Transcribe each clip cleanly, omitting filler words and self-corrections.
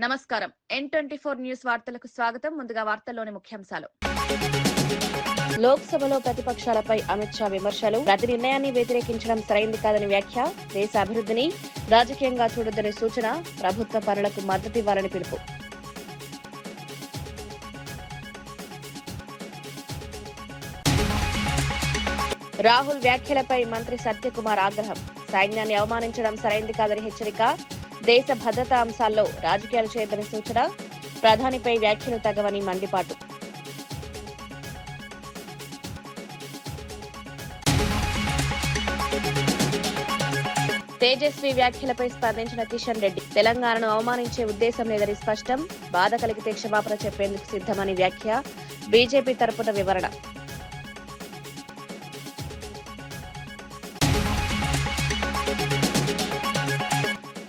నమస్కారం. N24 news వార్తలకు స్వాగతం. ముందుగా వార్తల్లోని ముఖ్యాంశాలు. లోక్సభలో ప్రతిపక్షాలపై అమిత్ షా విమర్శలు. ప్రతి నిర్ణయాన్ని వ్యతిరేకించడం సరైంది కాదని వ్యాఖ్య. దేశ అభివృద్ధిని రాజకీయంగా చూడొద్దని సూచన. ప్రభుత్వ పనులకు మద్దతివ్వాలని పిలుపు. రాహుల్ వ్యాఖ్యలపై మంత్రి సత్యకుమార్ ఆగ్రహం. సైన్యాన్ని అవమానించడం సరైంది కాదని హెచ్చరిక. దేశ భద్రతా అంశాల్లో రాజకీయాలు చేయొద్దని సూచన. ప్రధానిపై వ్యాఖ్యలు తగవని మండిపాటు. తేజస్వి వ్యాఖ్యలపై స్పందించిన కిషన్ రెడ్డి. తెలంగాణను అవమానించే ఉద్దేశం లేదని స్పష్టం. బాధ కలిగితే క్షమాపణ చెప్పేందుకు సిద్దమని వ్యాఖ్య. బీజేపీ తరపున వివరణ.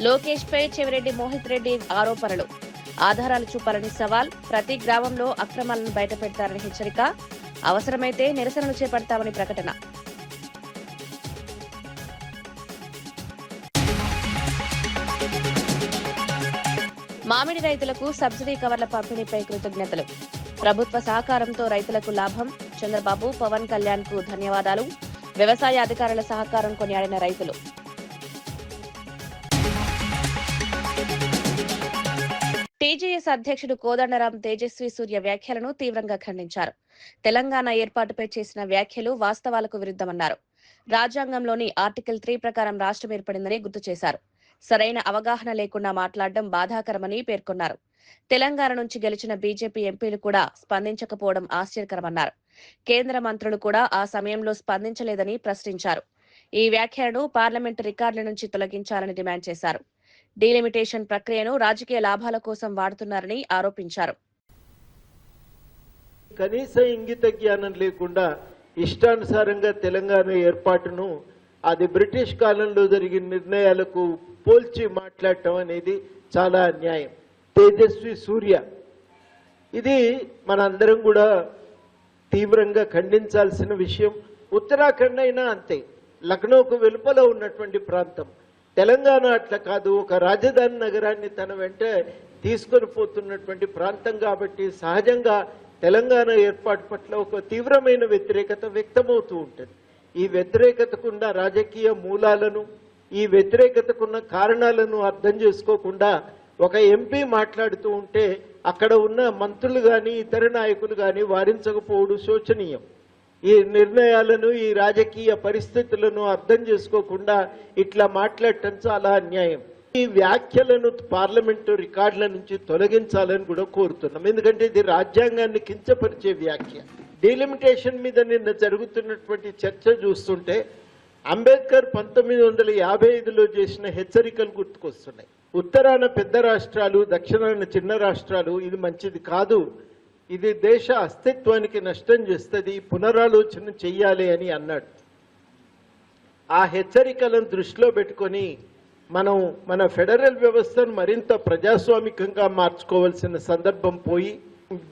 లోకేష్ పై చెవిరెడ్డి మోహిత్ రెడ్డి ఆరోపణలు. ఆధారాలు చూపాలని సవాల్. ప్రతి గ్రామంలో అక్రమాలను బయటపెడతారని హెచ్చరిక. అవసరమైతే నిరసనలు చేపడతామని ప్రకటన. మామిడి రైతులకు సబ్సిడీ కవర్ల పంపిణీపై కృతజ్ఞతలు. ప్రభుత్వ సహకారంతో రైతులకు లాభం. చంద్రబాబు, పవన్ కళ్యాణ్ కు ధన్యవాదాలు. వ్యవసాయ అధికారుల సహకారం కొనియాడిన రైతులు. టీజేఎస్ అధ్యక్షుడు కోదండరాం తేజస్వి సూర్య వ్యాఖ్యలను తీవ్రంగా ఖండించారు. తెలంగాణ ఏర్పాటుపై చేసిన వ్యాఖ్యలు వాస్తవాలకు విరుద్ధమన్నారు. రాజ్యాంగంలోని ఆర్టికల్ 3 ప్రకారం రాష్ట్రం ఏర్పడిందని గుర్తు చేశారు. సరైన అవగాహన లేకుండా మాట్లాడడం బాధాకరమని పేర్కొన్నారు. తెలంగాణ నుంచి గెలిచిన బీజేపీ ఎంపీలు కూడా స్పందించకపోవడం ఆశ్చర్యకరమన్నారు. కేంద్ర మంత్రులు కూడా ఆ సమయంలో స్పందించలేదని ప్రశ్నించారు. ఈ వ్యాఖ్యలను పార్లమెంటు రికార్డుల నుంచి తొలగించాలని డిమాండ్ చేశారు. డీలిమిటేషన్ ప్రక్రియను రాజకీయ లాభాల కోసం వాడుతున్నారని ఆరోపించారు. కనీస ఇంగిత జ్ఞానం లేకుండా ఇష్టానుసారంగా తెలంగాణ ఏర్పాటును అది బ్రిటిష్ కాలంలో జరిగిన నిర్ణయాలకు పోల్చి మాట్లాడటం అనేది చాలా అన్యాయం. తేజస్వి సూర్య ఇది మనందరం కూడా తీవ్రంగా ఖండించాల్సిన విషయం. ఉత్తరాఖండ్ అయినా అంతే, లక్నోకు వెలుపల ఉన్నటువంటి ప్రాంతం. తెలంగాణ అట్లా కాదు, ఒక రాజధాని నగరాన్ని తన వెంట తీసుకొని పోతున్నటువంటి ప్రాంతం కాబట్టి సహజంగా తెలంగాణ ఏర్పాటు పట్ల ఒక తీవ్రమైన వ్యతిరేకత వ్యక్తమవుతూ ఉంటుంది. ఈ వ్యతిరేకతకున్న రాజకీయ మూలాలను, ఈ వ్యతిరేకతకున్న కారణాలను అర్థం చేసుకోకుండా ఒక ఎంపీ మాట్లాడుతూ ఉంటే అక్కడ ఉన్న మంత్రులు కానీ ఇతర నాయకులు కానీ వారించకపోవడం శోచనీయం. ఈ నిర్ణయాలను, ఈ రాజకీయ పరిస్థితులను అర్థం చేసుకోకుండా ఇట్లా మాట్లాడటం చాలా అన్యాయం. ఈ వ్యాఖ్యలను పార్లమెంటు రికార్డుల నుంచి తొలగించాలని కూడా కోరుతున్నాం. ఎందుకంటే ఇది రాజ్యాంగాన్ని కించపరిచే వ్యాఖ్య. డీలిమిటేషన్ మీద నిన్న జరుగుతున్నటువంటి చర్చ చూస్తుంటే అంబేద్కర్ 1955లో చేసిన హెచ్చరికలు గుర్తుకొస్తున్నాయి. ఉత్తరాన పెద్ద రాష్ట్రాలు, దక్షిణాన చిన్న రాష్ట్రాలు, ఇది మంచిది కాదు, ఇది దేశ అస్తిత్వానికి నష్టం చేస్తుంది, పునరాలోచన చెయ్యాలి అని అన్నాడు. ఆ హెచ్చరికలను దృష్టిలో పెట్టుకొని మనం మన ఫెడరల్ వ్యవస్థను మరింత ప్రజాస్వామికంగా మార్చుకోవాల్సిన సందర్భం పోయి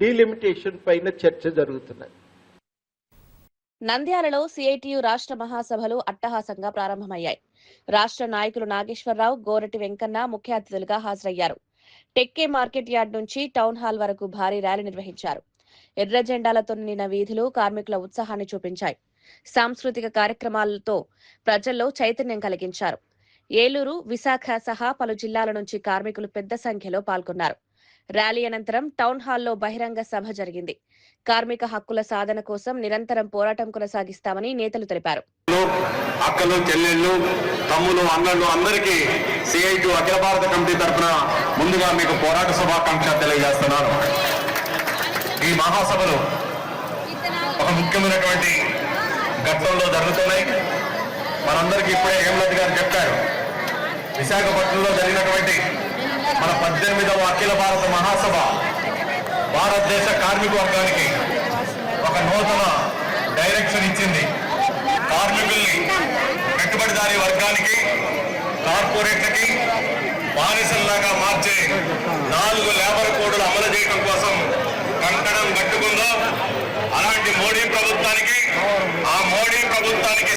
డీలిమిటేషన్ పైన చర్చ జరుగుతున్నది. నంద్యాలలో సిఐటియు రాష్ట్ర మహాసభలు అట్టహాసంగా ప్రారంభమయ్యాయి. రాష్ట్ర నాయకులు నాగేశ్వరరావు, గోరటి వెంకన్న ముఖ్య అతిథులుగా హాజరయ్యారు. టెక్కే మార్కెట్ యార్డ్ నుంచి టౌన్ హాల్ వరకు భారీ ర్యాలీ నిర్వహించారు. ఎర్ర జెండాలతో నిండిన వీధులు కార్మికుల ఉత్సాహాన్ని చూపించాయి. సాంస్కృతిక కార్యక్రమాలతో ప్రజల్లో చైతన్యం కలిగించారు. ఏలూరు, విశాఖ సహా పలు జిల్లాల నుంచి కార్మికులు పెద్ద సంఖ్యలో పాల్గొన్నారు. ర్యాలీ అనంతరం టౌన్ హాల్లో బహిరంగ సభ జరిగింది. కార్మిక హక్కుల సాధన కోసం నిరంతరం పోరాటం కొనసాగిస్తామని నేతలు తెలిపారు. అక్కలు, చెల్లెళ్ళు, తమ్ములు, అన్నలు అందరికీ సిఐటియు అఖిల భారత కమిటీ తరఫున ముందుగా మీకు పోరాట శుభాకాంక్ష తెలియజేస్తున్నాను. ఈ మహాసభలు ఒక ముఖ్యమైనటువంటి ఘట్టంలో జరుగుతున్నాయి. మనందరికీ ఇప్పుడే హేమలత గారు చెప్పారు. విశాఖపట్నంలో జరిగినటువంటి మన 18వ అఖిల భారత మహాసభ భారతదేశ కార్మిక వర్గానికి ఒక నూతన డైరెక్షన్ ఇచ్చింది. కార్మికుల్ని పెట్టుబడిదారీ వర్గానికి, కార్పొరేట్లకి బానిసల్లాగా మార్చే 4 లేబర్ కోడ్లు అమలు చేయడం కోసం కంకణం కట్టుకుందో అలాంటి మోడీ ప్రభుత్వానికి, ఆ మోడీ ప్రభుత్వానికి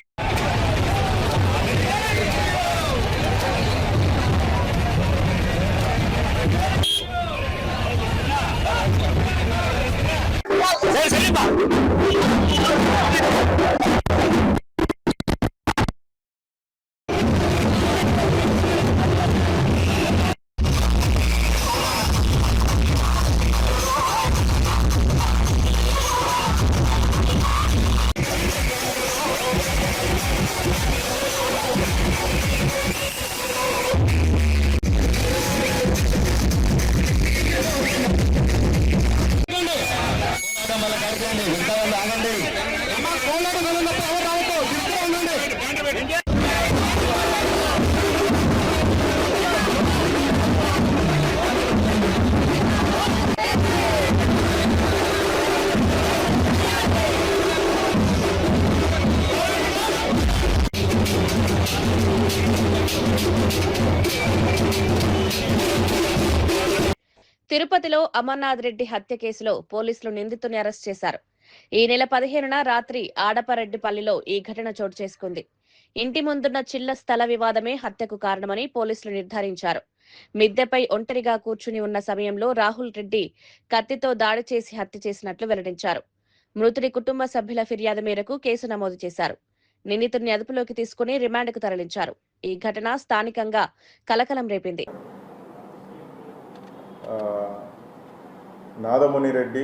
తిరుపతిలో అమర్నాథ్ రెడ్డి హత్య కేసులో పోలీసులు నిందితుని అరెస్ట్ చేశారు. ఈ నెల 15న రాత్రి ఆడపరెడ్డిపల్లిలో ఈ ఘటన చోటు చేసుకుంది. ఇంటి ముందున్న చిల్ల స్థల వివాదమే హత్యకు కారణమని పోలీసులు నిర్ధారించారు. మిద్దెపై ఒంటరిగా కూర్చుని ఉన్న సమయంలో రాహుల్ రెడ్డి కత్తితో దాడి చేసి హత్య చేసినట్లు వెల్లడించారు. మృతుడి కుటుంబ సభ్యుల ఫిర్యాదు మేరకు కేసు నమోదు చేశారు. నిందితుడిని అదుపులోకి తీసుకుని రిమాండ్కు తరలించారు. ఈ ఘటన స్థానికంగా కలకలం రేపింది. నాదముని రెడ్డి,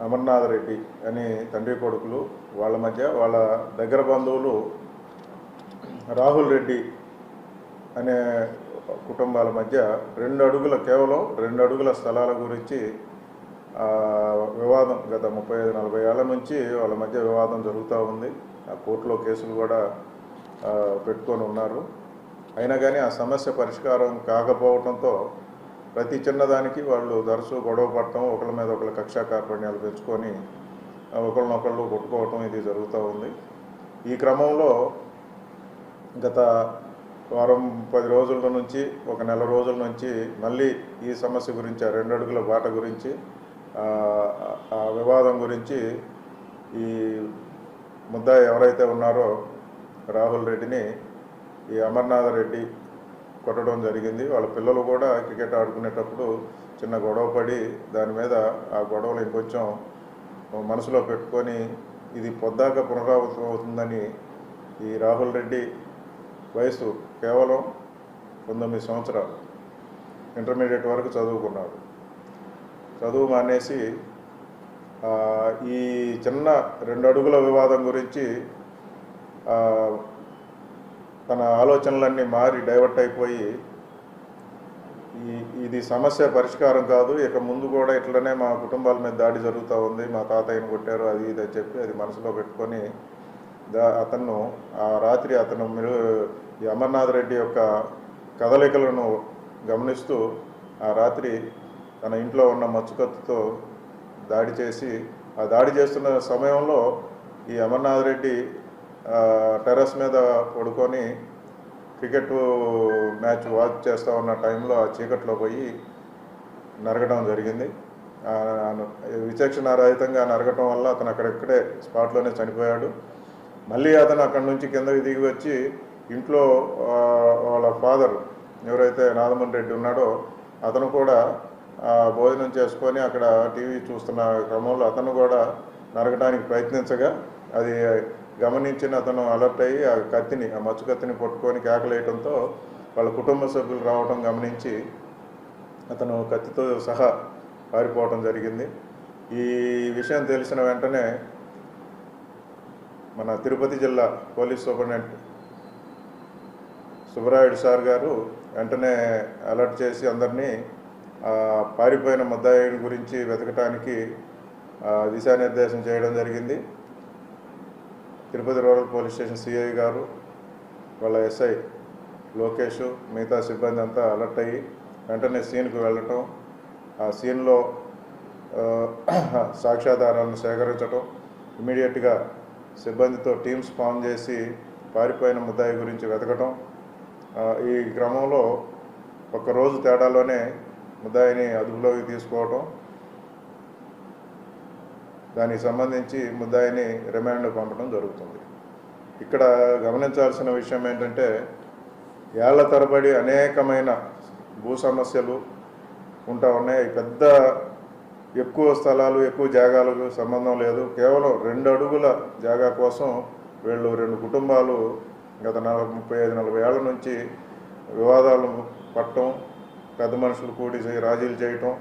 అమర్నాథ్ రెడ్డి అని తండ్రి కొడుకులు, వాళ్ళ మధ్య వాళ్ళ దగ్గర బంధువులు రాహుల్ రెడ్డి అనే కుటుంబాల మధ్య కేవలం 2 అడుగుల స్థలాల గురించి వివాదం గత 35-40 ఏళ్ల నుంచి వాళ్ళ మధ్య వివాదం జరుగుతూ ఉంది. ఆ కోర్టులో కేసులు కూడా పెట్టుకొని ఉన్నారు. అయినా కానీ ఆ సమస్య పరిష్కారం కాకపోవడంతో ప్రతి చిన్నదానికి వాళ్ళు తరచూ గొడవ పడటం, ఒకళ్ళ మీద ఒకళ్ళ కక్షా కార్పణ్యాలు పెంచుకొని ఒకళ్ళనొకళ్ళు కొట్టుకోవటం ఇది జరుగుతూ ఉంది. ఈ క్రమంలో గత వారం 10 రోజుల నుంచి, ఒక నెల రోజుల నుంచి మళ్ళీ ఈ సమస్య గురించి, ఆ 2 అడుగుల బాట గురించి, ఆ వివాదం గురించి ఈ ముద్దాయి ఎవరైతే ఉన్నారో రాహుల్ రెడ్డిని ఈ అమర్నాథ్ రెడ్డి కొట్టడం జరిగింది. వాళ్ళ పిల్లలు కూడా క్రికెట్ ఆడుకునేటప్పుడు చిన్న గొడవ పడి దాని మీద ఆ గొడవలు ఇంకొంచెం మనసులో పెట్టుకొని ఇది పొద్దాక పునరావృతం అవుతుందని ఈ రాహుల్ రెడ్డి వయసు కేవలం 19 సంవత్సరాలు, ఇంటర్మీడియట్ వరకు చదువుకున్నాడు. చదువు మానేసి ఈ చిన్న 2 అడుగుల వివాదం గురించి తన ఆలోచనలన్నీ మారి డైవర్ట్ అయిపోయి ఇది సమస్య పరిష్కారం కాదు, ఇక ముందు కూడా ఇట్లనే మా కుటుంబాల మీద దాడి జరుగుతూ ఉంది, మా తాతయ్యను కొట్టారు, అది ఇది అని చెప్పి అది మనసులో పెట్టుకొని అతను ఆ రాత్రి ఈ అమర్నాథ్ రెడ్డి యొక్క కదలికలను గమనిస్తూ ఆ రాత్రి తన ఇంట్లో ఉన్న మచ్చుకత్తుతో దాడి చేసి, ఆ దాడి చేస్తున్న సమయంలో ఈ అమర్నాథ్ రెడ్డి టెర్రస్ మీద పడుకొని క్రికెట్ మ్యాచ్ వాచ్ చేస్తూ ఉన్న టైంలో ఆ చీకట్లో పోయి నరగడం జరిగింది. విచక్షణారహితంగా నరగటం వల్ల అతను అక్కడెక్కడే స్పాట్లోనే చనిపోయాడు. మళ్ళీ అతను అక్కడి నుంచి కిందకి దిగి వచ్చి ఇంట్లో వాళ్ళ ఫాదర్ ఎవరైతే నాదమన్ రెడ్డి ఉన్నాడో అతను కూడా భోజనం చేసుకొని అక్కడ టీవీ చూస్తున్న క్రమంలో అతను కూడా నరగడానికి ప్రయత్నించగా అది గమనించిన అతను అలర్ట్ అయ్యి ఆ మచ్చు కత్తిని పట్టుకొని కేకలేయడంతో వాళ్ళ కుటుంబ సభ్యులు రావడం గమనించి అతను కత్తితో సహా పారిపోవడం జరిగింది. ఈ విషయం తెలిసిన వెంటనే మన తిరుపతి జిల్లా పోలీస్ సూపరింటెండెంట్ సుబ్బరాయుడు సార్ గారు వెంటనే అలర్ట్ చేసి అందరినీ పారిపోయిన ముద్దాయిల గురించి వెతకటానికి దిశానిర్దేశం చేయడం జరిగింది. Tirupati rural police station CI గారు, వాళ్ళ ఎస్ఐ లోకేష్, మిగతా సిబ్బంది అంతా అలర్ట్ అయ్యి వెంటనే సీన్కు వెళ్ళటం, ఆ సీన్లో సాక్ష్యాధారాలను సేకరించడం, ఇమీడియట్గా సిబ్బందితో టీమ్స్ ఫామ్ చేసి పారిపోయిన ముద్దాయి గురించి వెతకటం. ఈ క్రమంలో ఒక్కరోజు తేడాలోనే ముద్దాయిని అదుపులోకి తీసుకోవటం, దానికి సంబంధించి ముద్దాయిని రిమాండ్ పంపడం జరుగుతుంది. ఇక్కడ గమనించాల్సిన విషయం ఏంటంటే ఏళ్ల తరబడి అనేకమైన భూ సమస్యలు ఉంటా ఉన్నాయి. పెద్ద ఎక్కువ స్థలాలు ఎక్కువ జాగాలకు సంబంధం లేదు. కేవలం 2 అడుగుల జాగా కోసం వీళ్ళు 2 కుటుంబాలు గత 35-40 ఏళ్ల నుంచి వివాదాలు పట్టడం, పెద్ద మనుషులు కూడి రాజీలు చేయటం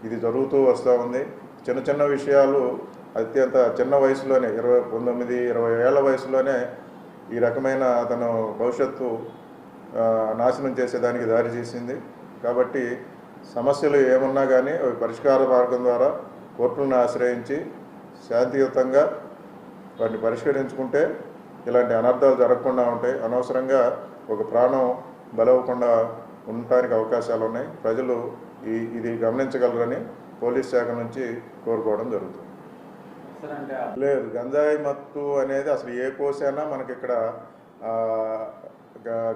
ఇది జరుగుతూ వస్తూ ఉంది. చిన్న చిన్న విషయాలు అత్యంత చిన్న వయసులోనే 19-20 ఏళ్ల వయసులోనే ఈ రకమైన అతను భవిష్యత్తు నాశనం చేసేదానికి దారి చేసింది. కాబట్టి సమస్యలు ఏమున్నా కానీ అవి పరిష్కార మార్గం ద్వారా కోర్టులను ఆశ్రయించి శాంతియుతంగా వాటిని పరిష్కరించుకుంటే ఇలాంటి అనర్థాలు జరగకుండా ఉంటాయి. అనవసరంగా ఒక ప్రాణం బలవకుండా ఉండటానికి అవకాశాలు ఉన్నాయి. ప్రజలు ఇది గమనించగలరని పోలీస్ శాఖ నుంచి కోరుకోవడం జరుగుతుంది. లేదు, గంజాయి మత్తు అనేది అసలు ఏ కోసైనా మనకి ఇక్కడ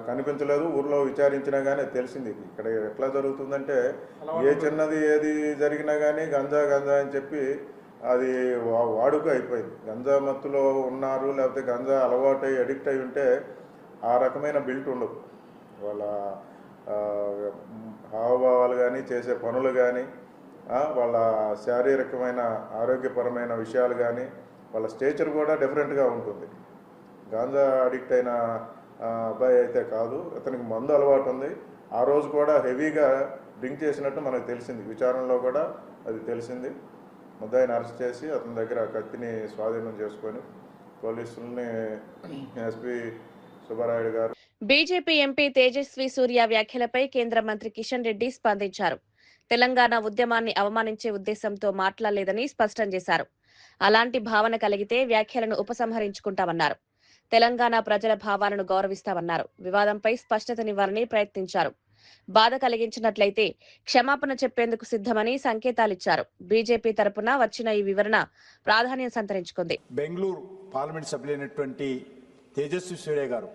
కనిపించలేదు. ఊర్లో విచారించినా కానీ తెలిసింది. ఇక్కడ ఎట్లా జరుగుతుందంటే ఏ చిన్నది ఏది జరిగినా కానీ గంజా అని చెప్పి అది వాడుక అయిపోయింది. గంజా మత్తులో ఉన్నారు, లేకపోతే గంజా అలవాటు అయ్యి అడిక్ట్ అయి ఉంటే ఆ రకమైన బిల్ట్ ఉండదు. వాళ్ళ హావభావాలు కానీ, చేసే పనులు కానీ, వాళ్ళ శారీరకమైన ఆరోగ్యపరమైన విషయాలు కానీ, వాళ్ళ స్టేచర్ కూడా డిఫరెంట్గా ఉంటుంది. గాంజా అడిక్ట్ అయిన అబ్బాయి అయితే కాదు, అతనికి మందు అలవాటు ఉంది. ఆ రోజు కూడా హెవీగా డ్రింక్ చేసినట్టు మనకు తెలిసింది. విచారణలో కూడా అది తెలిసింది. ముద్దాయిని అరెస్ట్ చేసి అతని దగ్గర కత్తిని స్వాధీనం చేసుకొని పోలీసుల్ని ఎస్పీ సుబ్బారాయుడు గారు. బీజేపీ ఎంపీ తేజస్వి సూర్య వ్యాఖ్యలపై కేంద్ర మంత్రి కిషన్ రెడ్డి స్పందించారు. తెలంగాణ ఉద్యమాన్ని అవమానించే ఉద్దేశంతో మాట్లాడలేదని స్పష్టం చేశారు. అలాంటి భావన కలిగితే వ్యాఖ్యలను ఉపసంహరించుకుంటామన్నారు. తెలంగాణ ప్రజల భావాలను గౌరవిస్తామన్నారు. వివాదంపై స్పష్టతనివ్వాలని ప్రయత్నించారు. బాధ కలిగించినట్లయితే క్షమాపణ చెప్పేందుకు సిద్ధమని సంకేతాలిచ్చారు. బీజేపీ తరపున వచ్చిన ఈ వివరణ ప్రాధాన్యం సంతరించుకుంది. బెంగళూరు పార్లమెంట్ సభ్యులైనటువంటి తేజస్వి సూర్య గారు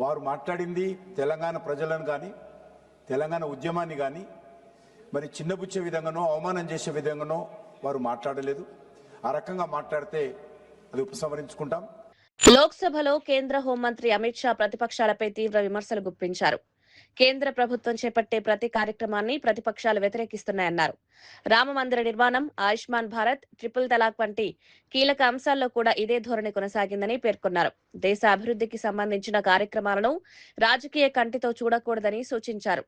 వారు మాట్లాడింది తెలంగాణ ప్రజలను కానీ, తెలంగాణ ఉద్యమాన్ని కానీ మరి చిన్నబుచ్చే విధంగానో, అవమానం చేసే విధంగానో వారు మాట్లాడలేదు. ఆ రకంగా మాట్లాడితే అది ఉపసంహరించుకుంటాం. లోక్సభలో కేంద్ర హోంమంత్రి అమిత్ షా ప్రతిపక్షాలపై తీవ్ర విమర్శలు గుప్పించారు. కేంద్ర ప్రభుత్వం చేపట్టే ప్రతి కార్యక్రమాన్ని ప్రతిపక్షాలు వ్యతిరేకిస్తున్నాయన్నారు. రామమందిర నిర్మాణం, ఆయుష్మాన్ భారత్, ట్రిపుల్ తలాక్ వంటి కీలక అంశాల్లో కూడా ఇదే ధోరణి కొనసాగిందని పేర్కొన్నారు. దేశ అభివృద్ధికి సంబంధించిన కార్యక్రమాలను రాజకీయ కంటితో చూడకూడదని సూచించారు.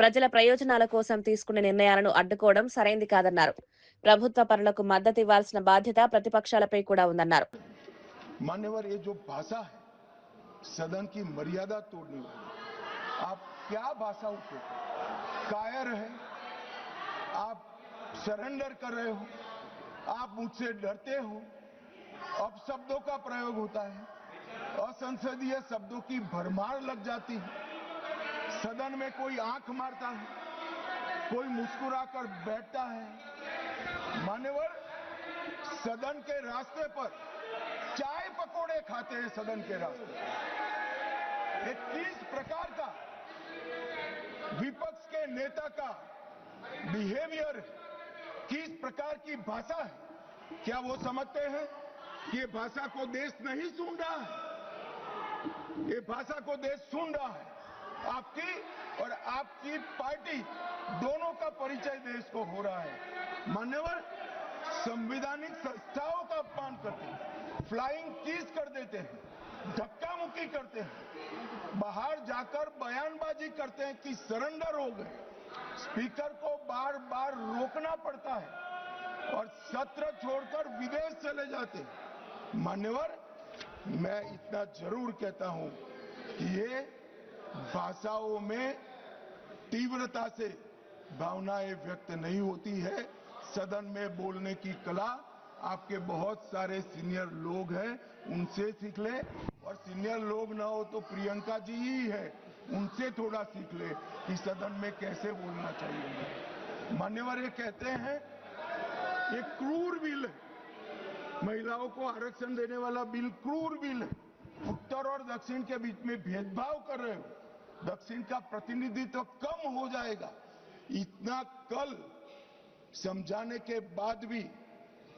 ప్రజల ప్రయోజనాల కోసం తీసుకునే నిర్ణయాలను అడ్డుకోవడం సరైంది కాదన్నారు. ప్రభుత్వ పనులకు మద్దతు ఇవ్వాల్సిన బాధ్యత ప్రతిపక్షాలపై కూడా ఉందన్నారు. मान्यवर, ये जो भाषा है सदन की मर्यादा तोड़ने वाली, आप क्या भाषा उपयोग कायर है, आप सरेंडर कर रहे हो, आप मुझसे डरते हो, अपशब्दों का प्रयोग होता है, असंसदीय शब्दों की भरमार लग जाती है, सदन में कोई आंख मारता है, कोई मुस्कुराकर बैठता है। मान्यवर, सदन के रास्ते पर चाय पकोड़े खाते हैं। सदन के रास्ते ये किस प्रकार का विपक्ष के नेता का बिहेवियर है, किस प्रकार की भाषा है? क्या वो समझते हैं कि ये भाषा को देश नहीं सुन रहा है? ये भाषा को देश सुन रहा है। आपकी और आपकी पार्टी दोनों का परिचय देश को हो रहा है। मान्यवर, संवैधानिक संस्थाओं का अपमान करते हैं, फ्लाइंग किस कर देते हैं, धक्का मुक्की करते हैं, बाहर जाकर बयानबाजी करते हैं कि सरेंडर हो गए। स्पीकर को बार बार रोकना पड़ता है और सत्र छोड़कर विदेश चले जाते हैं। मान्यवर, मैं इतना जरूर कहता हूं कि ये भाषाओं में तीव्रता से भावनाएं व्यक्त नहीं होती है। सदन में बोलने की कला आपके बहुत सारे सीनियर लोग हैं, उनसे सीख ले, और सीनियर लोग ना हो तो प्रियंका जी ही है, उनसे थोड़ा सीख ले कि सदन में कैसे बोलना चाहिए। मान्यवर, ये कहते हैं ये क्रूर बिल है, महिलाओं को आरक्षण देने वाला बिल क्रूर बिल है। उत्तर और दक्षिण के बीच में भेदभाव कर रहे हो, दक्षिण का प्रतिनिधित्व कम हो जाएगा। इतना कल समझाने के बाद भी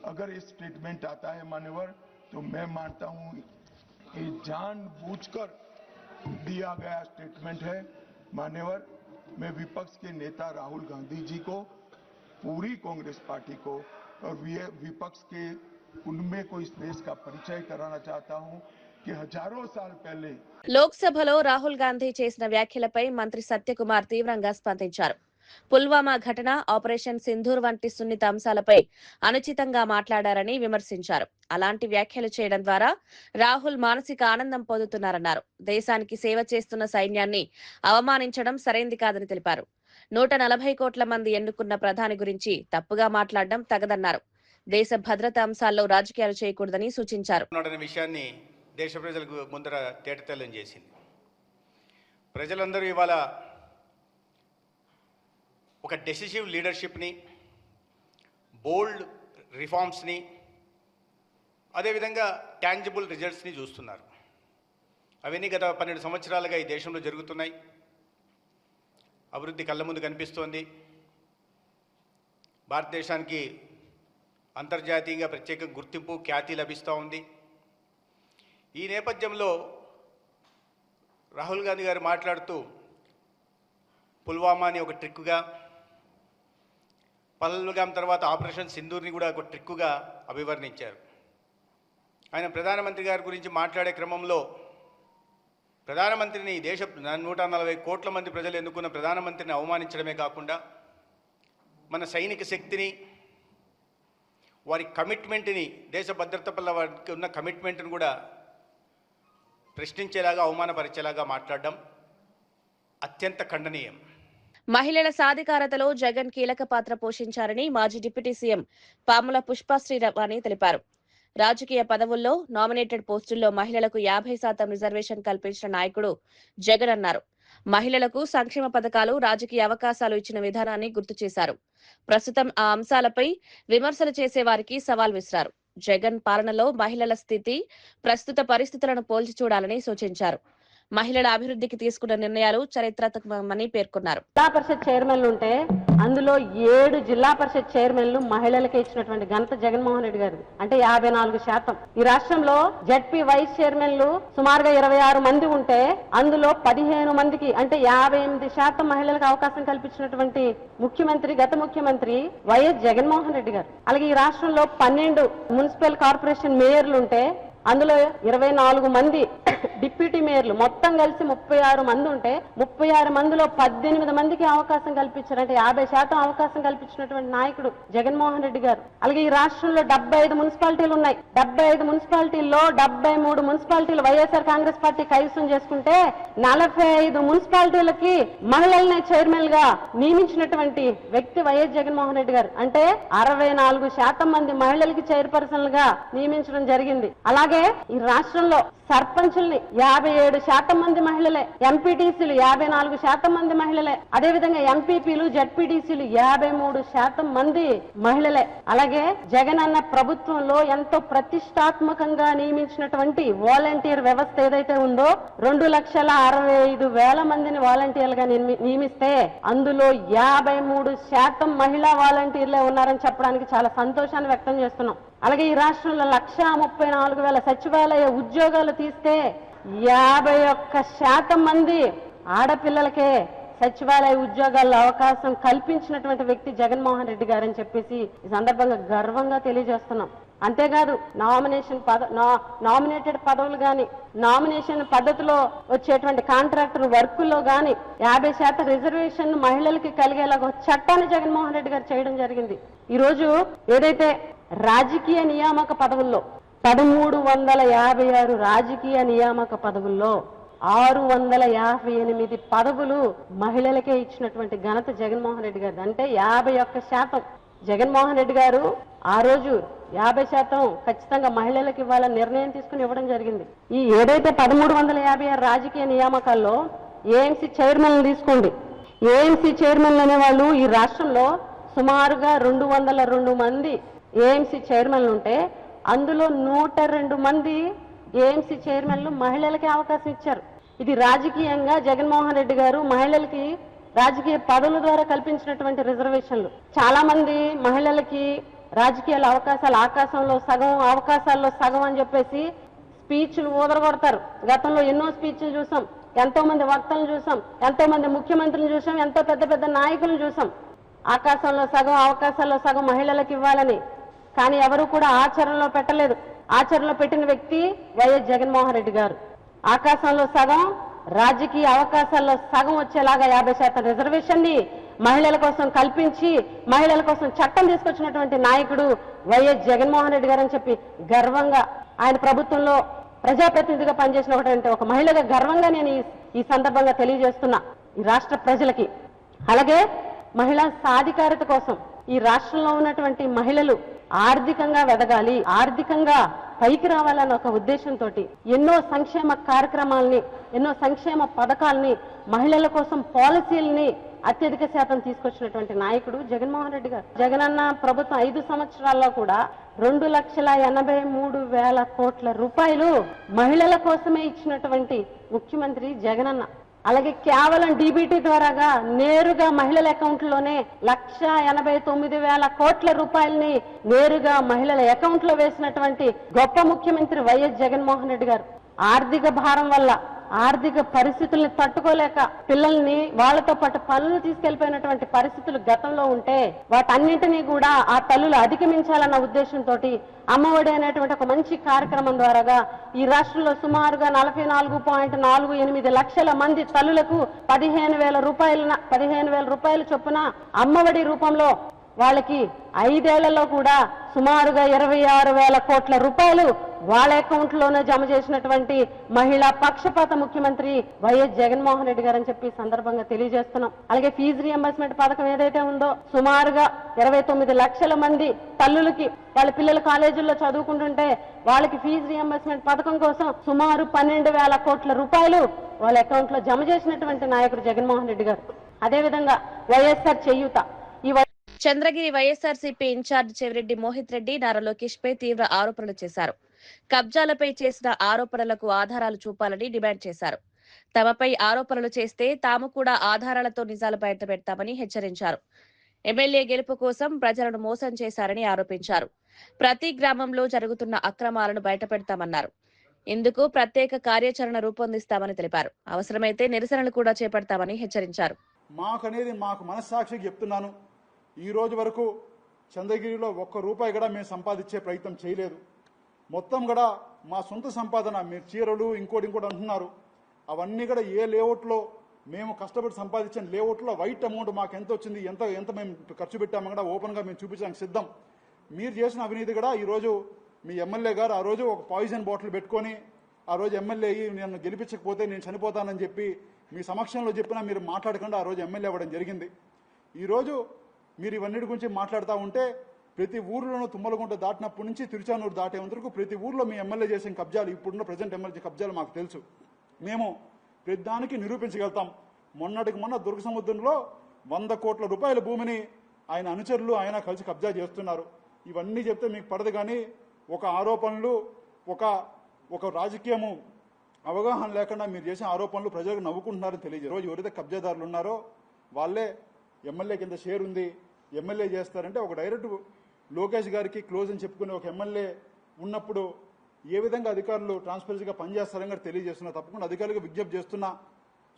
अगर ये स्टेटमेंट आता है मान्यवर, तो मैं मानता हूं ये जानबूझकर दिया गया स्टेटमेंट है। मान्यवर, मैं विपक्ष के नेता राहुल गांधी जी को पूरी कांग्रेस पार्टी को और विपक्ष के उनमें को इस देश का परिचय कराना चाहता हूं कि हजारों साल पहले లోక్సభలో రాహుల్ గాంధీ చేసిన వ్యాఖ్యలపై మంత్రి సత్యకుమార్ తీవ్రంగా స్పందించారు. పుల్వామా ఘటన, ఆపరేషన్ సింధూర్ వంటి సున్నిత అంశాలపై అనుచితంగా మాట్లాడారని విమర్శించారు. అలాంటి వ్యాఖ్యలు చేయడం ద్వారా రాహుల్ మానసిక ఆనందం పొందుతున్నారన్నారు. దేశానికి సేవ చేస్తున్న సైన్యాన్ని అవమానించడం సరైంది కాదని తెలిపారు. 140 కోట్ల మంది ఎన్నుకున్న ప్రధాని గురించి తప్పుగా మాట్లాడడం తగదన్నారు. దేశ భద్రతా అంశాల్లో రాజకీయాలు చేయకూడదని సూచించారు. విషయాన్ని దేశ ప్రజలకు ముందర తేటతెల్లం చేసింది. ప్రజలందరూ ఇవాళ ఒక డెసిసివ్ లీడర్షిప్ని, బోల్డ్ రిఫార్మ్స్ని, అదేవిధంగా టాంజిబుల్ రిజల్ట్స్ని చూస్తున్నారు. అవన్నీ గత 12 సంవత్సరాలుగా ఈ దేశంలో జరుగుతున్నాయి. అభివృద్ధి కళ్ళ ముందు కనిపిస్తోంది. భారతదేశానికి అంతర్జాతీయంగా ప్రత్యేక గుర్తింపు, ఖ్యాతి లభిస్తూ ఉంది. ఈ నేపథ్యంలో రాహుల్ గాంధీ గారు మాట్లాడుతూ పుల్వామాని ఒక ట్రిక్కుగా, పహల్గాం తర్వాత ఆపరేషన్ సింధూర్ని కూడా ఒక ట్రిక్కుగా అభివర్ణించారు. ఆయన ప్రధానమంత్రి గారి గురించి మాట్లాడే క్రమంలో ప్రధానమంత్రిని, దేశ 140 కోట్ల మంది ప్రజలు ఎన్నుకున్న ప్రధానమంత్రిని అవమానించడమే కాకుండా మన సైనిక శక్తిని, వారి కమిట్మెంట్ని, దేశ భద్రత పట్ల వారికి ఉన్న కమిట్మెంట్ని కూడా ప్రశ్నించేలాగా, అవమానపరిచేలాగా మాట్లాడడం అత్యంత ఖండనీయం. మహిళల సాధికారతలో జగన్ కీలక పాత్ర పోషించారని మాజీ డిప్యూటీ సీఎం పాముల పుష్పశ్రీవాణి తెలిపారు. రాజకీయ పదవుల్లో, నామినేటెడ్ పోస్టుల్లో మహిళలకు 50% రిజర్వేషన్ కల్పించిన నాయకుడు జగన్ అన్నారు. మహిళలకు సంక్షేమ పథకాలు, రాజకీయ అవకాశాలు ఇచ్చిన విధానాన్ని గుర్తు చేశారు. ప్రస్తుతం ఆ అంశాలపై విమర్శలు చేసే వారికి సవాల్ విసిరారు. జగన్ పాలనలో మహిళల స్థితి, ప్రస్తుత పరిస్థితులను పోల్చి చూడాలని సూచించారు. మహిళల అభివృద్ధికి తీసుకున్న నిర్ణయాలు చరిత్రాత్మకమని పేర్కొన్నారు. జిల్లా పరిషత్ చైర్మన్లు ఉంటే అందులో 7 జిల్లా పరిషత్ చైర్మన్లు మహిళలకే ఇచ్చినటువంటి ఘనత జగన్మోహన్ రెడ్డి గారు, అంటే 54%. ఈ రాష్ట్రంలో జడ్పీ వైస్ చైర్మన్లు సుమారుగా 26 మంది ఉంటే అందులో 15 మందికి, అంటే 58% మహిళలకు అవకాశం కల్పించినటువంటి ముఖ్యమంత్రి, గత ముఖ్యమంత్రి వైఎస్ జగన్మోహన్ రెడ్డి గారు. అలాగే ఈ రాష్ట్రంలో 12 మున్సిపల్ కార్పొరేషన్ మేయర్లు ఉంటే అందులో 24 మంది డిప్యూటీ మేయర్లు, మొత్తం కలిసి 36 మంది ఉంటే 36 మందిలో 18 మందికి అవకాశం కల్పించారు. అంటే 50% అవకాశం కల్పించినటువంటి నాయకుడు జగన్మోహన్ రెడ్డి గారు. అలాగే ఈ రాష్ట్రంలో 75 మున్సిపాలిటీలు ఉన్నాయి. 75 మున్సిపాలిటీల్లో 73 మున్సిపాలిటీలు వైఎస్ఆర్ కాంగ్రెస్ పార్టీ కైవసం చేసుకుంటే 45 మున్సిపాలిటీలకి మహిళల్ని చైర్మన్ గా నియమించినటువంటి వ్యక్తి వైఎస్ జగన్మోహన్ రెడ్డి గారు. అంటే 64% మంది మహిళలకి చైర్పర్సన్ గా నియమించడం జరిగింది. అలాగే ఈ రాష్ట్రంలో సర్పంచుల్ని 57% మంది మహిళలే, ఎంపీటీసీలు 54% మంది మహిళలే, అదేవిధంగా ఎంపీపీలు, జడ్పీటీసీలు 53% మంది మహిళలే. అలాగే జగన్ అన్న ప్రభుత్వంలో ఎంతో ప్రతిష్టాత్మకంగా నియమించినటువంటి వాలంటీర్ వ్యవస్థ ఏదైతే ఉందో 2,65,000 మందిని వాలంటీర్లుగా నియమిస్తే అందులో 53% మహిళా వాలంటీర్లే ఉన్నారని చెప్పడానికి చాలా సంతోషాన్ని వ్యక్తం చేస్తున్నాం. అలాగే ఈ రాష్ట్రంలో 1,34,000 సచివాలయ ఉద్యోగాలు తీస్తే 51% మంది ఆడపిల్లలకే సచివాలయ ఉద్యోగాల్లో అవకాశం కల్పించినటువంటి వ్యక్తి జగన్మోహన్ రెడ్డి గారని చెప్పేసి ఈ సందర్భంగా గర్వంగా తెలియజేస్తున్నాం. అంతేకాదు నామినేటెడ్ పదవులు గాని, నామినేషన్ పద్ధతిలో వచ్చేటువంటి కాంట్రాక్టర్ వర్కుల్లో గాని 50% రిజర్వేషన్ మహిళలకి కలిగేలాగా చట్టాన్ని జగన్మోహన్ రెడ్డి గారు చేయడం జరిగింది. ఈ రోజు ఏదైతే రాజకీయ నియామక పదవుల్లో 1356 రాజకీయ నియామక పదవుల్లో 658 పదవులు మహిళలకే ఇచ్చినటువంటి ఘనత జగన్మోహన్ రెడ్డి గారు. అంటే 51%. జగన్మోహన్ రెడ్డి గారు ఆ రోజు 50% ఖచ్చితంగా మహిళలకు ఇవ్వాలని నిర్ణయం తీసుకుని ఇవ్వడం జరిగింది. ఈ ఏదైతే 1356 రాజకీయ నియామకాల్లో ఏఎంసీ చైర్మన్ తీసుకోండి. ఏఎంసీ చైర్మన్లు అనేవాళ్ళు ఈ రాష్ట్రంలో సుమారుగా 202 మంది ఏఎంసీ చైర్మన్లు ఉంటే అందులో 102 మంది ఏఎంసీ చైర్మన్లు మహిళలకి అవకాశం ఇచ్చారు. ఇది రాజకీయంగా జగన్మోహన్ రెడ్డి గారు మహిళలకి రాజకీయ పదవుల ద్వారా కల్పించినటువంటి రిజర్వేషన్లు. చాలా మంది మహిళలకి రాజకీయాల అవకాశాలు ఆకాశంలో సగం, అవకాశాల్లో సగం అని చెప్పేసి స్పీచ్లు ఊదరగొడతారు. గతంలో ఎన్నో స్పీచ్లు చూసాం, ఎంతో మంది వక్తలను చూసాం, ఎంతో మంది ముఖ్యమంత్రులను చూసాం, ఎంతో పెద్ద పెద్ద నాయకులను చూసాం. ఆకాశంలో సగం అవకాశాల్లో సగం మహిళలకు ఇవ్వాలని. కానీ ఎవరు కూడా ఆచరణలో పెట్టలేదు. ఆచరణలో పెట్టిన వ్యక్తి వైఎస్ జగన్మోహన్ రెడ్డి గారు. ఆకాశంలో సగం, రాజకీయ అవకాశాల్లో సగం వచ్చేలాగా 50% రిజర్వేషన్ ని మహిళల కోసం కల్పించి మహిళల కోసం చట్టం తీసుకొచ్చినటువంటి నాయకుడు వైఎస్ జగన్మోహన్ రెడ్డి గారు అని చెప్పి గర్వంగా, ఆయన ప్రభుత్వంలో ప్రజాప్రతినిధిగా పనిచేసినటువంటి ఒక మహిళగా గర్వంగా నేను ఈ సందర్భంగా తెలియజేస్తున్నా ఈ రాష్ట్ర ప్రజలకి. అలాగే మహిళా సాధికారత కోసం ఈ రాష్ట్రంలో ఉన్నటువంటి మహిళలు ఆర్థికంగా వెదగాలి, ఆర్థికంగా పైకి రావాలన్న ఒక ఉద్దేశంతో ఎన్నో సంక్షేమ కార్యక్రమాలని, ఎన్నో సంక్షేమ పథకాలని, మహిళల కోసం పాలసీలని అత్యధిక శాతం తీసుకొచ్చినటువంటి నాయకుడు జగన్మోహన్ రెడ్డి గారు. జగనన్న ప్రభుత్వం 5 సంవత్సరాల్లో కూడా 2,83,000 కోట్ల రూపాయలు మహిళల కోసమే ఇచ్చినటువంటి ముఖ్యమంత్రి జగనన్న. అలాగే కేవలం డీబీటీ ద్వారాగా నేరుగా మహిళల అకౌంట్లోనే 1,89,000 కోట్ల రూపాయలని నేరుగా మహిళల అకౌంట్ లో వేసినటువంటి గొప్ప ముఖ్యమంత్రి వైఎస్ జగన్మోహన్ రెడ్డి గారు. ఆర్థిక భారం వల్ల, ఆర్థిక పరిస్థితుల్ని తట్టుకోలేక పిల్లల్ని వాళ్ళతో పాటు పనులు తీసుకెళ్లిపోయినటువంటి పరిస్థితులు గతంలో ఉంటే వాటన్నింటినీ కూడా ఆ తల్లులు అధిగమించాలన్న ఉద్దేశంతో అమ్మఒడి అనేటువంటి ఒక మంచి కార్యక్రమం ద్వారాగా ఈ రాష్ట్రంలో సుమారుగా 44.48 లక్షల మంది తల్లులకు 15,000 రూపాయల చొప్పున అమ్మఒడి రూపంలో వాళ్ళకి 5 ఏళ్లలో కూడా సుమారుగా 26,000 కోట్ల రూపాయలు వాళ్ళ అకౌంట్ లోనే జమ చేసినటువంటి మహిళా పక్షపాత ముఖ్యమంత్రి వైఎస్ జగన్మోహన్ రెడ్డి గారు అని చెప్పి సందర్భంగా తెలియజేస్తున్నాం. అలాగే ఫీజు రియంబర్స్మెంట్ పథకం ఏదైతే ఉందో సుమారుగా 29 లక్షల మంది తల్లులకి వాళ్ళ పిల్లలు కాలేజీల్లో చదువుకుంటుంటే వాళ్ళకి ఫీజు రియంబర్స్మెంట్ పథకం కోసం సుమారు 12,000 కోట్ల రూపాయలు వాళ్ళ అకౌంట్ లో జమ చేసినటువంటి నాయకుడు జగన్మోహన్ రెడ్డి గారు. అదేవిధంగా వైఎస్ఆర్ చేయూత, ఈ చంద్రగిరి వైఎస్ఆర్సీపీ ఇన్ఛార్జ్ చెవిరెడ్డి మోహిత్ రెడ్డి నారా లోకేష్ పై తీవ్ర ఆరోపణలు చేశారు. కబ్జాలపై చేసిన ఆరోపణలకు ఆధారాలు చూపాలని డిమాండ్ చేశారు. తమపై ఆరోపణలు చేస్తే తాము కూడా ఆధారాలతో నిజాలు బయటపెడతామని హెచ్చరించారు. ఎమ్మెల్యే గెలుపు కోసం ప్రజలను మోసం చేశారని ఆరోపించారు. ప్రతి గ్రామంలో జరుగుతున్న అక్రమాలను బయటపెడతామన్నారు. ఇందుకు ప్రత్యేక కార్యాచరణ రూపొందిస్తామని తెలిపారు. అవసరమైతే నిరసనలు కూడా చేపడతామని హెచ్చరించారు. మాకు మనస్సాక్షికి చెప్తున్నాను, ఈ రోజు వరకు చంద్రగిరిలో ₹1 కూడా మేము సంపాదించే ప్రయత్నం చేయలేదు. మొత్తం కూడా మా సొంత సంపాదన, మీరు చీరలు ఇంకోటి అంటున్నారు, అవన్నీ కూడా ఏ లేఅవుట్లో మేము కష్టపడి సంపాదించిన లేఅవుట్లో వైట్ అమౌంట్ మాకు ఎంత వచ్చింది, ఎంత మేము ఖర్చు పెట్టామో కూడా ఓపెన్గా మేము చూపించడానికి సిద్ధం. మీరు చేసిన అవినీతి కూడా ఈరోజు మీ ఎమ్మెల్యే గారు ఆ రోజు ఒక పాయిజన్ బాటిల్ పెట్టుకొని ఆ రోజు ఎమ్మెల్యే అయ్యి నన్ను గెలిపించకపోతే నేను చనిపోతానని చెప్పి మీ సమక్షంలో చెప్పినా మీరు మాట్లాడకుండా ఆ రోజు ఎమ్మెల్యే అవ్వడం జరిగింది. ఈరోజు మీరు ఇవన్నిటి గురించి మాట్లాడుతూ ఉంటే ప్రతి ఊర్లోనూ తుమ్మలగుంట దాటినప్పటి నుంచి తిరుచానూరు దాటే వరకు ప్రతి ఊర్లో మీ ఎమ్మెల్యే చేసిన కబ్జాలు, ఇప్పుడున్న ప్రజెంట్ ఎమ్మెల్యే కబ్జాలు మాకు తెలుసు. మేము ప్రతి దానికి నిరూపించగలుగుతాం. మొన్నటికి మొన్న దుర్గ సముద్రంలో 100 కోట్ల రూపాయల భూమిని ఆయన అనుచరులు ఆయన కలిసి కబ్జా చేస్తున్నారు. ఇవన్నీ చెప్తే మీకు పడదు, కానీ ఒక ఆరోపణలు ఒక రాజకీయము అవగాహన లేకుండా మీరు చేసిన ఆరోపణలు ప్రజలకు నవ్వుకుంటున్నారని తెలియజేస్తారు. రోజు ఎవరైతే కబ్జాదారులు ఉన్నారో వాళ్ళే ఎమ్మెల్యేకి ఎంత షేర్ ఉంది, ఎమ్మెల్యే చేస్తారంటే ఒక డైరెక్ట్ లోకేష్ గారికి క్లోజ్ అని చెప్పుకునే ఒక ఎమ్మెల్యే ఉన్నప్పుడు ఏ విధంగా అధికారులు ట్రాన్స్పరెన్సీగా పనిచేస్తారని కూడా తెలియజేస్తున్నా. తప్పకుండా అధికారులకు విజ్ఞప్తి చేస్తున్నా,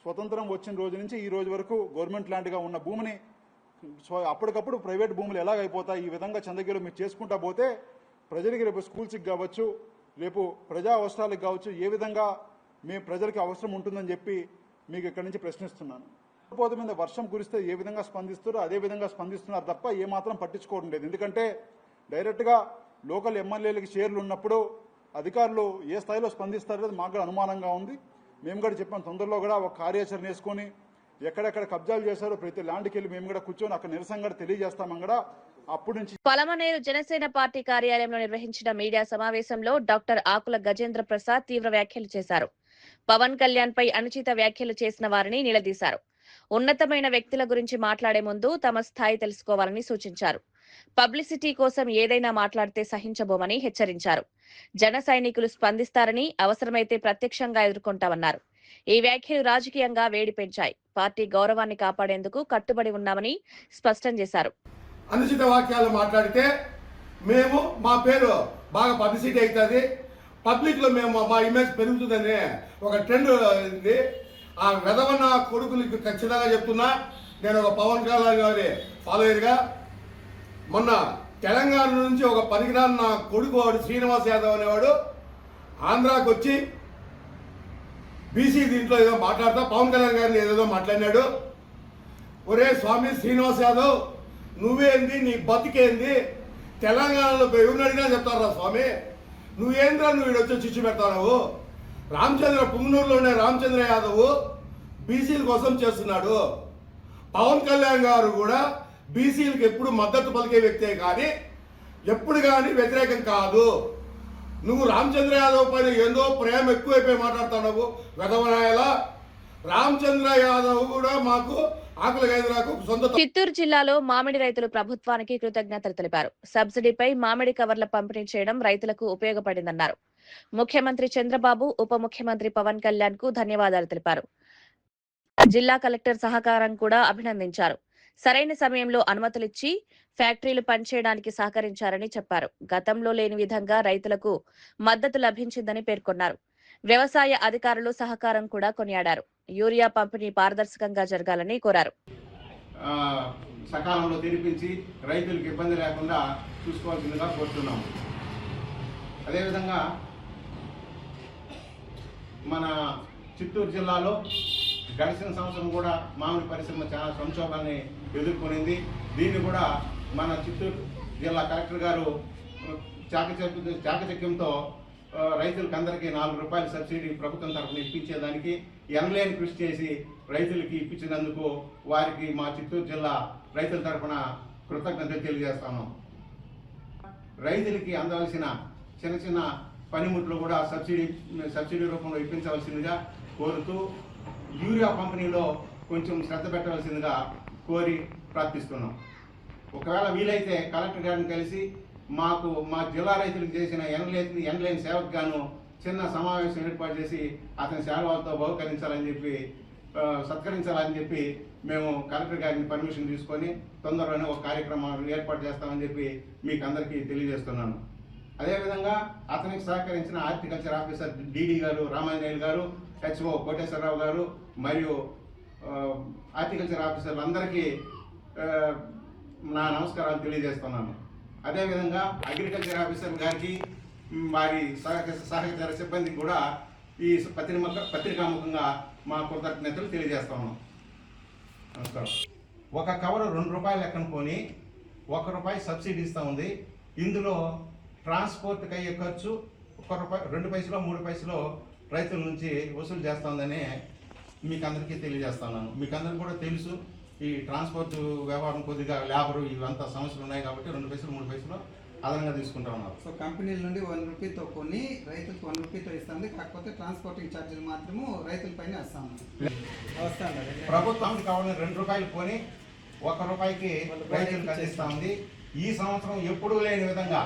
స్వతంత్రం వచ్చిన రోజు నుంచి ఈ రోజు వరకు గవర్నమెంట్ ల్యాండ్గా ఉన్న భూమిని అప్పటికప్పుడు ప్రైవేట్ భూములు ఎలాగైపోతాయి, ఈ విధంగా చంద్రగిరిలో మీరు చేసుకుంటా పోతే ప్రజలకి రేపు స్కూల్స్కి కావచ్చు, రేపు ప్రజా అవసరాలకు కావచ్చు, ఏ విధంగా మేము ప్రజలకి అవసరం ఉంటుందని చెప్పి మీకు ఇక్కడి నుంచి ప్రశ్నిస్తున్నాను. పోత మీద వర్షం కురిస్తే ఏ విధంగా స్పందిస్తారో అదే విధంగా స్పందిస్తున్నారు తప్ప ఏమాత్రం పట్టించుకోవడం లేదు. ఎందుకంటే డైరెక్ట్గా లోకల్ ఎమ్మెల్యేలకి షేర్లు ఉన్నప్పుడు అధికారులు ఏ స్థాయిలో స్పందిస్తారో మాకు కూడా అనుమానంగా ఉంది. మేము కూడా చెప్పాం, తొందరలో కూడా ఒక కార్యాచరణ వేసుకొని ఎక్కడెక్కడ కబ్జాలు చేశారో ప్రతి ల్యాండ్కి వెళ్ళి మేము కూడా కూర్చొని అక్కడ నిరసన కూడా తెలియజేస్తామని కూడా అప్పటి నుంచి. పలమనేరు జనసేన పార్టీ కార్యాలయంలో నిర్వహించిన మీడియా సమావేశంలో డాక్టర్ ఆకుల గజేంద్ర ప్రసాద్ తీవ్ర వ్యాఖ్యలు చేశారు. పవన్ కళ్యాణ్ పై అనుచిత వ్యాఖ్యలు చేసిన వారిని నిలదీశారు. ఉన్నతమైన వ్యక్తుల గురించి మాట్లాడే ముందు తమ స్థాయి తెలుసుకోవాలని సూచించారు. పబ్లిసిటీ కోసం ఏదైనా మాట్లాడితే సహించబోమని హెచ్చరించారు. జన సైనికులు స్పందిస్తారని, అవసరమైతే ప్రత్యక్షంగా ఎదుర్కొంటామన్నారు. ఈ వ్యాఖ్యలు రాజకీయంగా వేడి పెంచాయి. పార్టీ గౌరవాన్ని కాపాడేందుకు కట్టుబడి ఉన్నామని స్పష్టం చేశారు. అనుచిత వాక్యాలు మాట్లాడితే మేము మా పేరు బాగా పబ్లిసిటీ అవుతుంది, పబ్లిక్ లో మేము మా ఇమేజ్ పెరుగుతుందని ఒక ట్రెండ్ ఉంది. ఆ వెధవన్న కొడుకులకి ఖచ్చితంగా చెప్తున్నా, నేను ఒక పవన్ కళ్యాణ్ గారి ఫాలోయర్గా మొన్న తెలంగాణ నుంచి ఒక పనికిరాని నా కొడుకు వాడు శ్రీనివాస్ యాదవ్ అనేవాడు ఆంధ్రాకి వచ్చి బీసీ దీంట్లో ఏదో మాట్లాడతా పవన్ కళ్యాణ్ గారిని ఏదేదో మాట్లాడినాడు. ఒరే స్వామి శ్రీనివాస్ యాదవ్, నువ్వేంది, నీ బతికేంది? తెలంగాణలో ఎవరిని అడిగినా చెప్తారా స్వామి? నువ్వేంద్రా నువ్వు వీడొచ్చి చిచ్చు పెడతావు? రామచంద్ర పుంగనూరులోనే రామచంద్ర యాదవ్ బీసీల కోసం చేస్తున్నాడు. పవన్ కళ్యాణ్ గారు కూడా బీసీలకు ఎప్పుడు మద్దతు పలికే వ్యక్తే కానీ ఎప్పుడు కానీ వ్యతిరేకం కాదు. నువ్వు రామచంద్ర యాదవ్ పైన ఏందో ప్రేమ ఎక్కువైపోయి మాట్లాడుతున్నావు వెధవరాయలా. రామచంద్ర యాదవ్ కూడా మాకు ఆకులగైదురాకు సొంత. చిత్తూరు జిల్లాలో మామిడి రైతులు ప్రభుత్వానికి కృతజ్ఞతలు తెలిపారు. సబ్సిడీపై మామిడి కవర్ల పంపిణీ చేయడం రైతులకు ఉపయోగపడిందన్నారు. ముఖ్యమంత్రి చంద్రబాబు, ఉప ముఖ్యమంత్రి పవన్ కళ్యాణ్ కు ధన్యవాదాలు తెలిపారు. జిల్లా కలెక్టర్ సహకారం కూడా అభినందించారు. సరైన సమయంలో అనుమతులిచ్చి ఫ్యాక్టరీలు పనిచేయడానికి సహకరించారని చెప్పారు. గతంలో లేని విధంగా రైతులకు మద్దతు లభించిందని పేర్కొన్నారు. వ్యవసాయ అధికారులు సహకారం కూడా కొనియాడారు. యూరియా పంపిణీ పారదర్శకంగా జరగాలని కోరారు. సకాలంలో తెరిపించి రైతులకు ఇబ్బంది లేకుండా చూసుకోవాల్సిందిగా కోరుతున్నాము. అదేవిధంగా మన చిత్తూరు జిల్లాలో గడిచిన సంవత్సరం కూడా మామిడి పరిశ్రమ చాలా సంక్షోభాన్ని ఎదుర్కొనింది. దీన్ని కూడా మన చిత్తూరు జిల్లా కలెక్టర్ గారు చాకచక్యంతో రైతులకు అందరికీ ₹4 సబ్సిడీ ప్రభుత్వం తరఫున ఇప్పించేదానికి ఎనలేని కృషి చేసి రైతులకి ఇప్పించినందుకు వారికి మా చిత్తూరు జిల్లా రైతుల తరఫున కృతజ్ఞతలు తెలియజేస్తాను. రైతులకి అందవలసిన చిన్న చిన్న పనిముట్లు కూడా సబ్సిడీ రూపంలో ఇప్పించవలసిందిగా కోరుతూ యూరియా పంపిణీలో కొంచెం శ్రద్ధ పెట్టవలసిందిగా కోరి ప్రార్థిస్తున్నాం. ఒకవేళ వీలైతే కలెక్టర్ గారిని కలిసి మాకు మా జిల్లా రైతులకు చేసిన ఎనలేని సేవకు గాను చిన్న సమావేశం ఏర్పాటు చేసి అతని సేవలతో సత్కరించాలని చెప్పి మేము కలెక్టర్ గారిని పర్మిషన్ తీసుకొని తొందరలోనే ఒక కార్యక్రమం ఏర్పాటు చేస్తామని చెప్పి మీకు అందరికీ తెలియజేస్తున్నాను. అదేవిధంగా అతనికి సహకరించిన హార్టికల్చర్ ఆఫీసర్ డిడి గారు రామాంజనేయులు గారు, హెచ్ఓ కోటేశ్వరరావు గారు మరియు హార్టికల్చర్ ఆఫీసర్లు అందరికీ నా నమస్కారాలు తెలియజేస్తున్నాను. అదేవిధంగా అగ్రికల్చర్ ఆఫీసర్ గారికి వారి సహచర సిబ్బందికి కూడా ఈ పత్రికాముఖంగా మా కృతజ్ఞతలు తెలియజేస్తాము. నమస్కారం. ఒక కవరు ₹2 లెక్కన కొని ₹1 సబ్సిడీ ఇస్తూ ఉంది. ఇందులో ట్రాన్స్పోర్ట్కి అయ్యే ఖర్చు ₹1, 2 పైసలో 3 పైసలో రైతుల నుంచి వసూలు చేస్తుందని మీకు అందరికీ తెలియజేస్తున్నాను. మీకు అందరికీ కూడా తెలుసు ఈ ట్రాన్స్పోర్ట్ వ్యవహారం కొద్దిగా లేబరు ఇవంతా సమస్యలు ఉన్నాయి కాబట్టి 2 పైసలు 3 పైసలు అదనంగా తీసుకుంటా ఉన్నారు. సో కంపెనీల నుండి ₹1 కొని రైతులకు ₹1 ఇస్తుంది. కాకపోతే ట్రాన్స్పోర్టింగ్ ఛార్జీలు మాత్రము రైతుల పైన వేస్తాము. ప్రభుత్వానికి కావాలని ₹2 కొని ₹1కి రైతులకు అందిస్తూ ఉంది. ఈ సంవత్సరం ఎప్పుడూ లేని విధంగా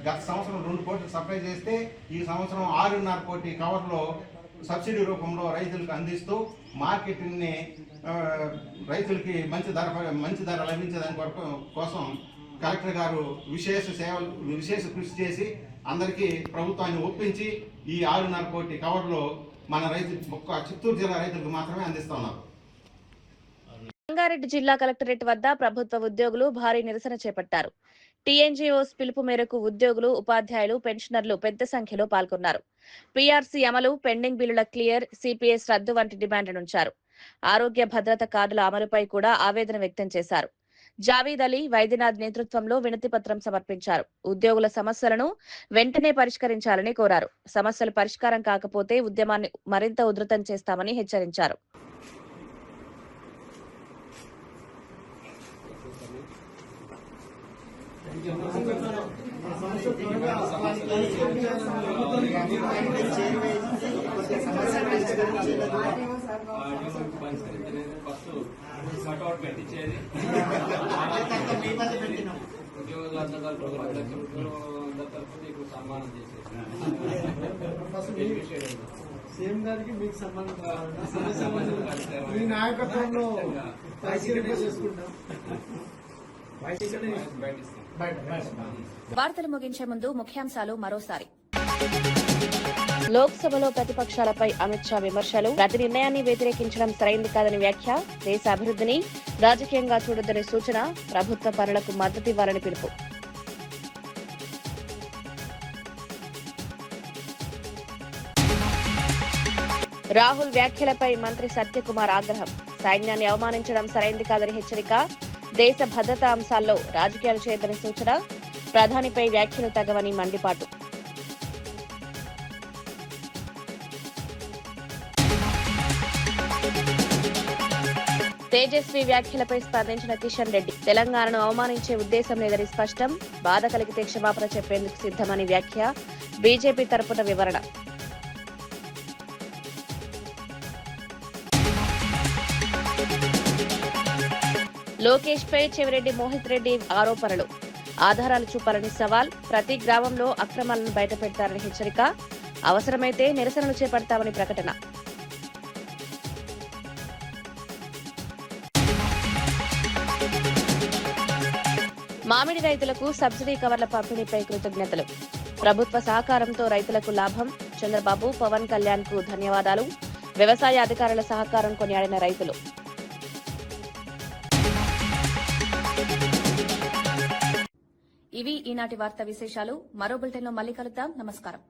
గత సంవత్సరం 2 కోట్లు సప్లై చేస్తే ఈ సంవత్సరం 6.5 కోటి కవర్లో సబ్సిడీ రూపంలో రైతులకు అందిస్తూ మార్కెటింగ్ని రైతులకి మంచి ధర లభించేదాని కోసం కలెక్టర్ గారు విశేష కృషి చేసి అందరికీ ప్రభుత్వాన్ని ఒప్పించి ఈ 6.5 కోటి కవర్లో మన చిత్తూరు జిల్లా రైతులకు మాత్రమే అందిస్తున్నారు. రంగారెడ్డి జిల్లా కలెక్టరేట్ వద్ద ప్రభుత్వ ఉద్యోగులు భారీ నిరసన చేపట్టారు. టీఎన్జీఓస్ పిలుపు మేరకు ఉద్యోగులు, ఉపాధ్యాయులు, పెన్షనర్లు పెద్ద సంఖ్యలో పాల్గొన్నారు. పీఆర్సీ అమలు, పెండింగ్ బిల్లుల క్లియర్, సిపిఎస్ రద్దు వంటి డిమాండ్లుంచారు. ఆరోగ్య భద్రత కార్డుల అమలుపై కూడా ఆవేదన వ్యక్తం చేశారు. జావీద్ అలీ, వైద్యనాథ్ నేతృత్వంలో వినతి పత్రం సమర్పించారు. ఉద్యోగుల సమస్యలను వెంటనే పరిష్కరించాలని కోరారు. సమస్యలు పరిష్కారం కాకపోతే ఉద్యమాన్ని మరింత ఉధృతం చేస్తామని హెచ్చరించారు. సీఎం గారికి మీకు సంబంధం మీ నాయకత్వంలో చేసుకుంటాం. వార్తలు ముగించే ముందు ముఖ్యాంశాలు మరోసారి. లోక్సభలో ప్రతిపక్షాలపై అమిత్ షా విమర్శలు, ప్రతి నిర్ణయాన్ని వ్యతిరేకించడం సరైంది కాదని వ్యాఖ్య, దేశ అభివృద్ధిని రాజకీయంగా చూడొద్దని సూచన, ప్రభుత్వ పనులకు మద్దతివ్వాలని పిలుపు. రాహుల్ వ్యాఖ్యలపై మంత్రి సత్యకుమార్ ఆగ్రహం, సైన్యాన్ని అవమానించడం సరైంది కాదని హెచ్చరిక, దేశ భద్రతా అంశాల్లో రాజకీయాలు చేయొద్దని సూచన, ప్రధానిపై వ్యాఖ్యలు తగవని మండిపాటు. తేజస్వి వ్యాఖ్యలపై స్పందించిన కిషన్ రెడ్డి, తెలంగాణను అవమానించే ఉద్దేశం లేదని స్పష్టం, బాధ కలిగితే క్షమాపణ చెప్పేందుకు సిద్ధమని వ్యాఖ్య, బీజేపీ తరపున వివరణ. లోకేష్ పై చెవిరెడ్డి మోహిత్ రెడ్డి ఆరోపణలు, ఆధారాలు చూపాలని సవాల్, ప్రతి గ్రామంలో అక్రమాలను బయటపెడతారని హెచ్చరిక, అవసరమైతే నిరసనలు చేపడతామని ప్రకటన. మామిడి రైతులకు సబ్సిడీ కవర్ల పంపిణీపై కృతజ్ఞతలు, ప్రభుత్వ సహకారంతో రైతులకు లాభం, చంద్రబాబు పవన్ కళ్యాణ్ కు ధన్యవాదాలు, వ్యవసాయ అధికారుల సహకారం కొనియాడిన రైతులు. ఇవి ఈనాటి వార్తా విశేషాలు. మరో బులెటిన్లో మళ్ళీ కలుద్దాం. నమస్కారం.